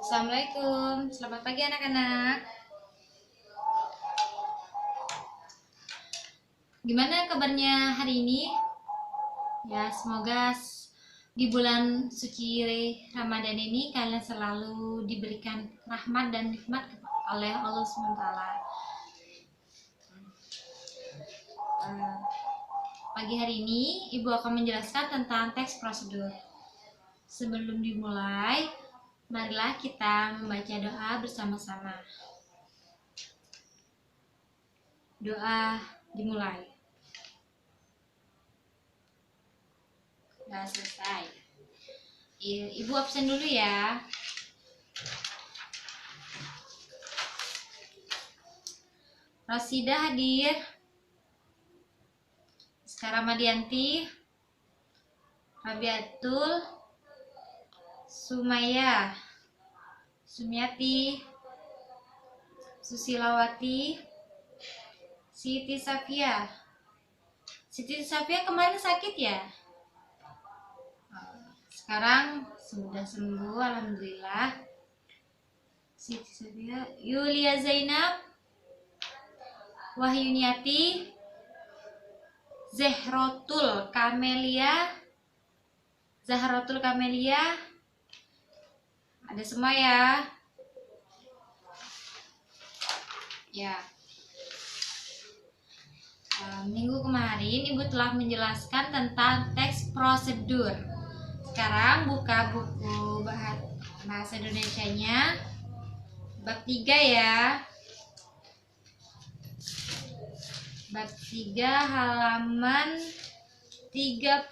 Assalamualaikum, selamat pagi anak-anak. Gimana kabarnya hari ini? Ya, semoga di bulan suci Ramadan ini kalian selalu diberikan rahmat dan nikmat oleh Allah SWT. Pagi hari ini Ibu akan menjelaskan tentang teks prosedur. Sebelum dimulai, marilah kita membaca doa bersama-sama. Doa dimulai. Udah selesai. Ibu absen dulu ya. Rosida hadir. Sekarang Madianti, Rabiatul, Sumaya, Sumiati, Susilawati, Siti Safia. Siti Safia kemarin sakit ya? Sekarang sudah sembuh, alhamdulillah. Siti Safia, Yulia Zainab, Wahyuniati, Zahrotul Kamelia, ada semua ya. Ya. Minggu kemarin Ibu telah menjelaskan tentang teks prosedur. Sekarang buka buku bahasa Indonesianya bab 3 ya. Bab 3 halaman 32.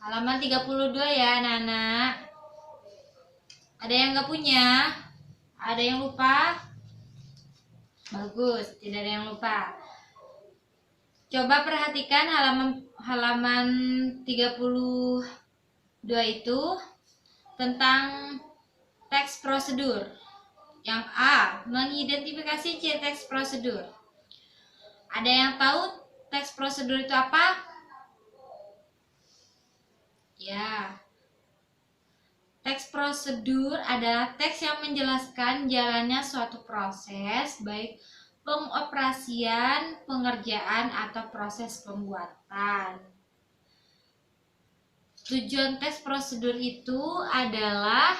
Halaman 32 ya anak-anak. Ada yang nggak punya? Ada yang lupa? Bagus, tidak ada yang lupa. Coba perhatikan halaman 32 itu tentang teks prosedur. Yang A, mengidentifikasi ciri teks prosedur. Ada yang tahu teks prosedur itu apa? Ya. Teks prosedur adalah teks yang menjelaskan jalannya suatu proses, baik pengoperasian, pengerjaan, atau proses pembuatan. Tujuan teks prosedur itu adalah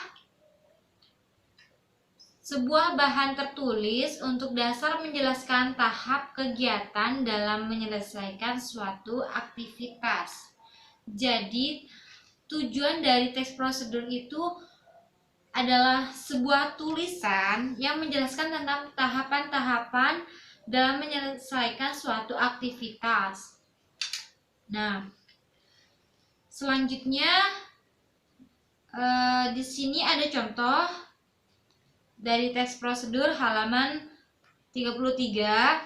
sebuah bahan tertulis untuk dasar menjelaskan tahap kegiatan dalam menyelesaikan suatu aktivitas. Jadi, tujuan dari teks prosedur itu adalah sebuah tulisan yang menjelaskan tentang tahapan-tahapan dalam menyelesaikan suatu aktivitas. Nah, selanjutnya di sini ada contoh dari teks prosedur halaman 33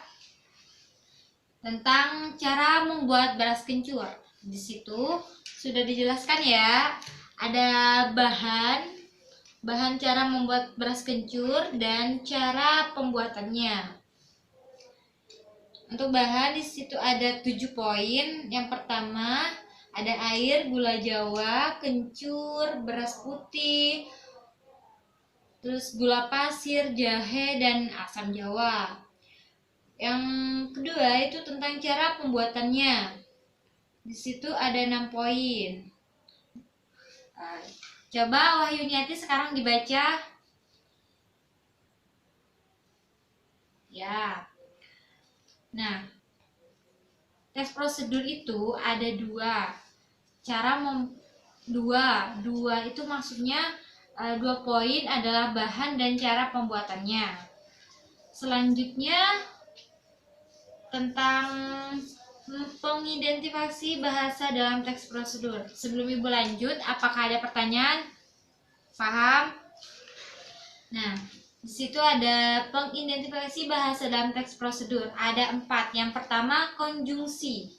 tentang cara membuat beras kencur. Di situ sudah dijelaskan ya, ada bahan cara membuat beras kencur dan cara pembuatannya. Untuk bahan di situ ada 7 poin. Yang pertama ada air, gula jawa, kencur, beras putih, terus gula pasir, jahe, dan asam jawa. Yang kedua itu tentang cara pembuatannya. Di situ ada 6 poin. Coba Wahyuniati sekarang dibaca. Ya. Nah, teks prosedur itu ada 2. Dua itu maksudnya 2 poin adalah bahan dan cara pembuatannya. Selanjutnya tentang pengidentifikasi bahasa dalam teks prosedur. Sebelum Ibu lanjut, apakah ada pertanyaan? Paham? Nah, di situ ada pengidentifikasi bahasa dalam teks prosedur. Ada 4. Yang pertama konjungsi.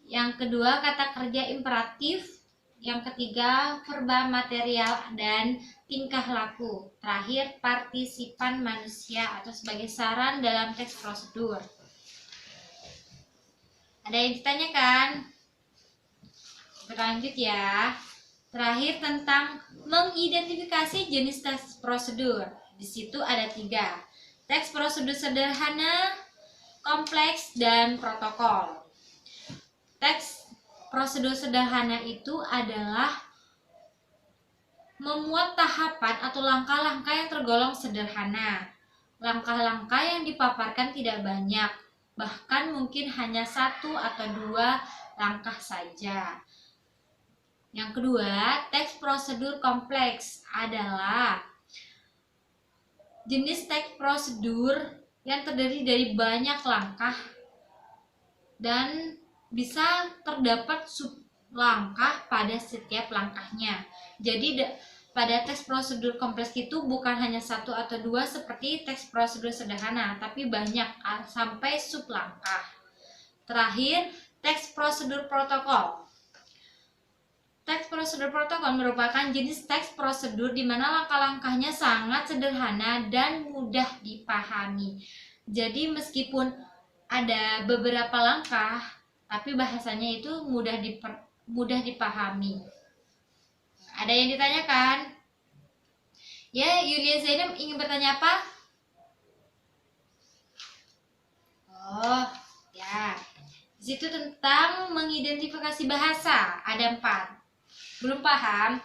Yang kedua kata kerja imperatif. Yang ketiga verba material dan tingkah laku. Terakhir partisipan manusia atau sebagai saran dalam teks prosedur. Ada yang ditanyakan? Berlanjut ya. Terakhir tentang mengidentifikasi jenis teks prosedur. Di situ ada 3. Teks prosedur sederhana, kompleks, dan protokol. Teks prosedur sederhana itu adalah memuat tahapan atau langkah-langkah yang tergolong sederhana. Langkah-langkah yang dipaparkan tidak banyak, bahkan mungkin hanya 1 atau 2 langkah saja. Yang kedua, teks prosedur kompleks adalah jenis teks prosedur yang terdiri dari banyak langkah dan bisa terdapat sub langkah pada setiap langkahnya. Jadi pada teks prosedur kompleks itu bukan hanya 1 atau 2 seperti teks prosedur sederhana, tapi banyak sampai sub langkah. Terakhir, teks prosedur protokol. Teks prosedur protokol merupakan jenis teks prosedur di mana langkah-langkahnya sangat sederhana dan mudah dipahami. Jadi meskipun ada beberapa langkah, tapi bahasanya itu mudah dipahami. Ada yang ditanyakan? Ya, Yulia Zainab ingin bertanya apa? Oh, ya. Di situ tentang mengidentifikasi bahasa, ada 4. Belum paham?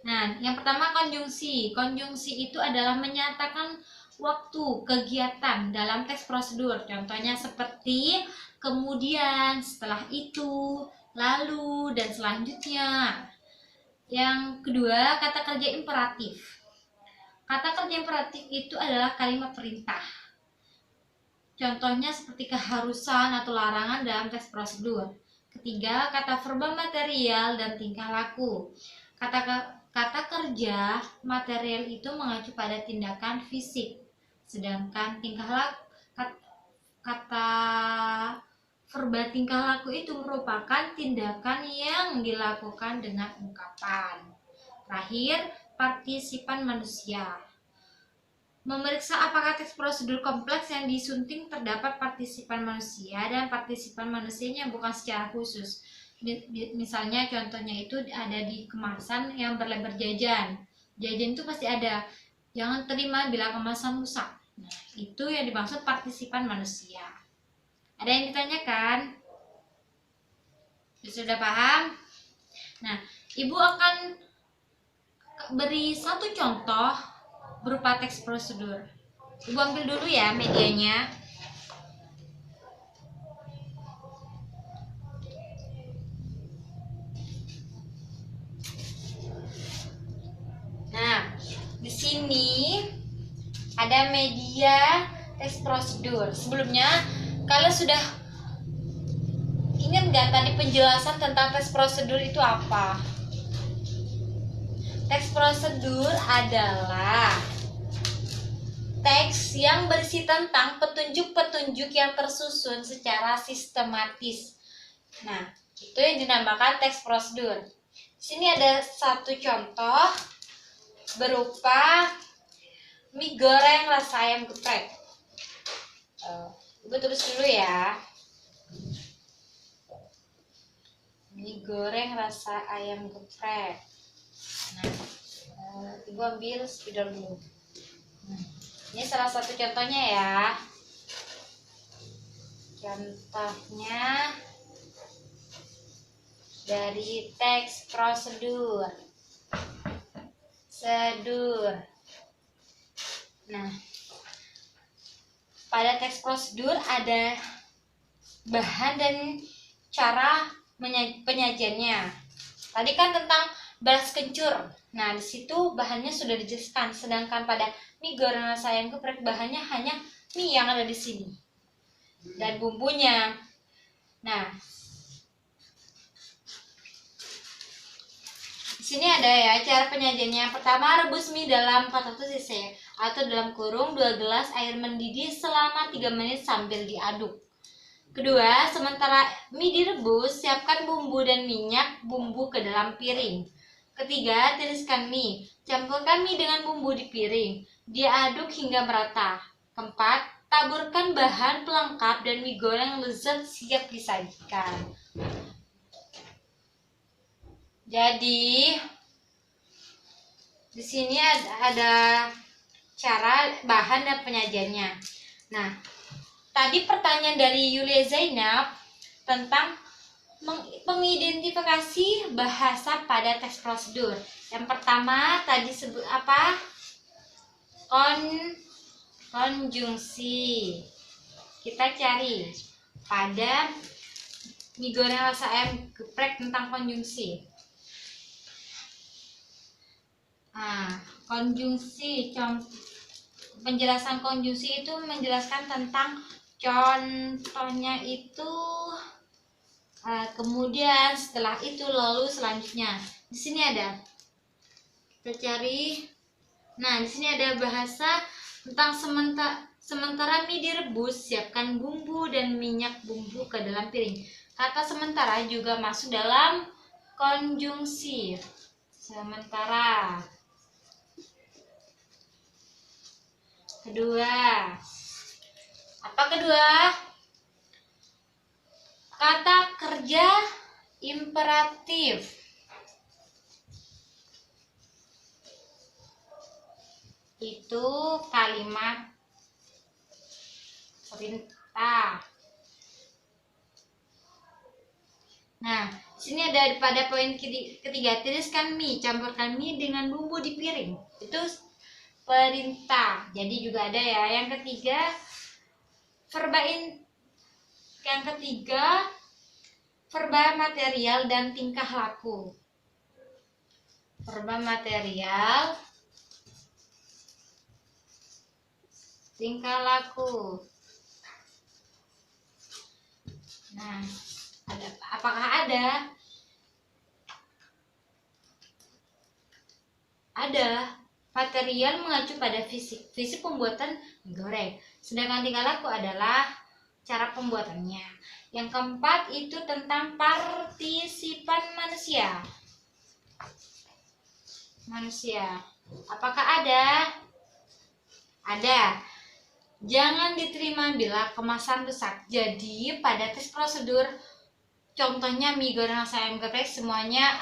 Nah, yang pertama konjungsi. Konjungsi itu adalah menyatakan waktu kegiatan dalam teks prosedur. Contohnya seperti kemudian, setelah itu, lalu, dan selanjutnya. Yang kedua, kata kerja imperatif. Kata kerja imperatif itu adalah kalimat perintah. Contohnya seperti keharusan atau larangan dalam teks prosedur. Ketiga, kata verba material dan tingkah laku. Kata kerja material itu mengacu pada tindakan fisik, sedangkan kata verba tingkah laku itu merupakan tindakan yang dilakukan dengan ungkapan. Terakhir, partisipan manusia. Memeriksa apakah teks prosedur kompleks yang disunting terdapat partisipan manusia dan partisipan manusianya bukan secara khusus. Misalnya contohnya itu ada di kemasan yang berlebar jajan. Jajan itu pasti ada, jangan terima bila kemasan rusak. Nah, itu yang dimaksud partisipan manusia. Ada yang ditanyakan? Sudah paham? Nah, Ibu akan beri 1 contoh berupa teks prosedur. Ibu ambil dulu ya medianya. Nah, di sini ada media teks prosedur. Sebelumnya kalian sudah ingat nggak tadi penjelasan tentang teks prosedur itu apa? Teks prosedur adalah teks yang berisi tentang petunjuk-petunjuk yang tersusun secara sistematis. Nah, itu yang dinamakan teks prosedur. Di sini ada 1 contoh berupa mie goreng rasa ayam geprek. Ibu tulis dulu ya. Mie goreng rasa ayam geprek. Nah, Ibu ambil spidol dulu. Ini salah satu contohnya ya. Contohnya dari teks prosedur. Nah, pada teks prosedur ada bahan dan cara penyajiannya. Tadi kan tentang beras kencur. Nah, di situ bahannya sudah dijelaskan. Sedangkan pada mie goreng rasa ayam geprek bahannya hanya mie yang ada di sini dan bumbunya. Nah, di sini ada ya cara penyajiannya. Yang pertama, rebus mie dalam 400 cc atau dalam kurung 2 gelas air mendidih selama 3 menit sambil diaduk. Kedua, sementara mie direbus, siapkan bumbu dan minyak bumbu ke dalam piring. Ketiga, tiriskan mie. Campurkan mie dengan bumbu di piring. Diaduk hingga merata. Keempat, taburkan bahan pelengkap dan mie goreng lezat siap disajikan. Jadi, Di sini ada cara, bahan, dan penyajiannya. Nah, tadi pertanyaan dari Yulia Zainab tentang mengidentifikasi bahasa pada teks prosedur. Yang pertama tadi sebut apa? Konjungsi. Kita cari pada mie goreng rasa ayam geprek tentang konjungsi. Konjungsi, penjelasan konjungsi itu menjelaskan tentang contohnya itu, kemudian setelah itu, lalu selanjutnya. Di sini ada, kita cari. Nah, di sini ada bahasa tentang sementara mie direbus, siapkan bumbu dan minyak bumbu ke dalam piring. Kata sementara juga masuk dalam konjungsi. Sementara. Kedua, apa kedua? Kata kerja imperatif. Itu kalimat perintah. Nah, sini ada pada poin ketiga, tiriskan mie, campurkan mie dengan bumbu di piring. Itu perintah. Jadi juga ada ya. Yang ketiga, verba material dan tingkah laku. Verba material, tingkah laku. Nah, apakah ada? Ada. Material mengacu pada fisik pembuatan mie goreng. Sedangkan tingkah laku adalah cara pembuatannya. Yang keempat itu tentang partisipan manusia. Apakah ada? Ada. Jangan diterima bila kemasan rusak. Jadi pada tes prosedur, contohnya mie goreng rasa ayam geprek, semuanya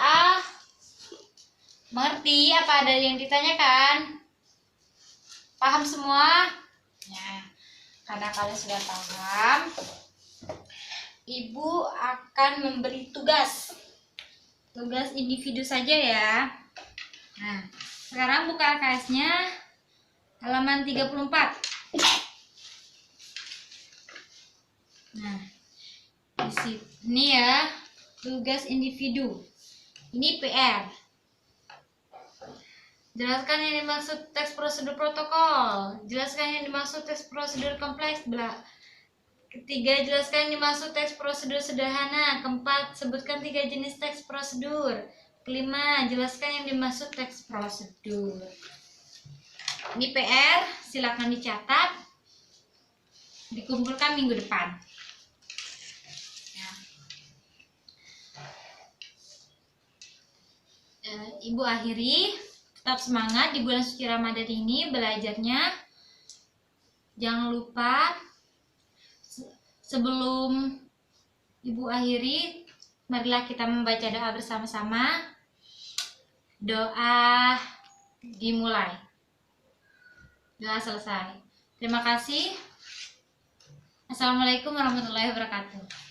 mengerti? Apa ada yang ditanyakan? Paham semua? Ya, karena kalian sudah paham, Ibu akan memberi tugas individu saja ya. Nah, sekarang buka LKS-nya halaman 34. Nah, di sini ya, tugas individu. Ini PR. Jelaskan yang dimaksud teks prosedur protokol. Jelaskan yang dimaksud teks prosedur kompleks. Ketiga, jelaskan yang dimaksud teks prosedur sederhana. Keempat, sebutkan 3 jenis teks prosedur. Kelima, jelaskan yang dimaksud teks prosedur. Ini PR, silakan dicatat. Dikumpulkan minggu depan. Ibu akhiri. Tetap semangat di bulan suci Ramadan ini belajarnya. Jangan lupa, sebelum Ibu akhiri, marilah kita membaca doa bersama-sama. Doa dimulai. Doa selesai. Terima kasih. Assalamualaikum warahmatullahi wabarakatuh.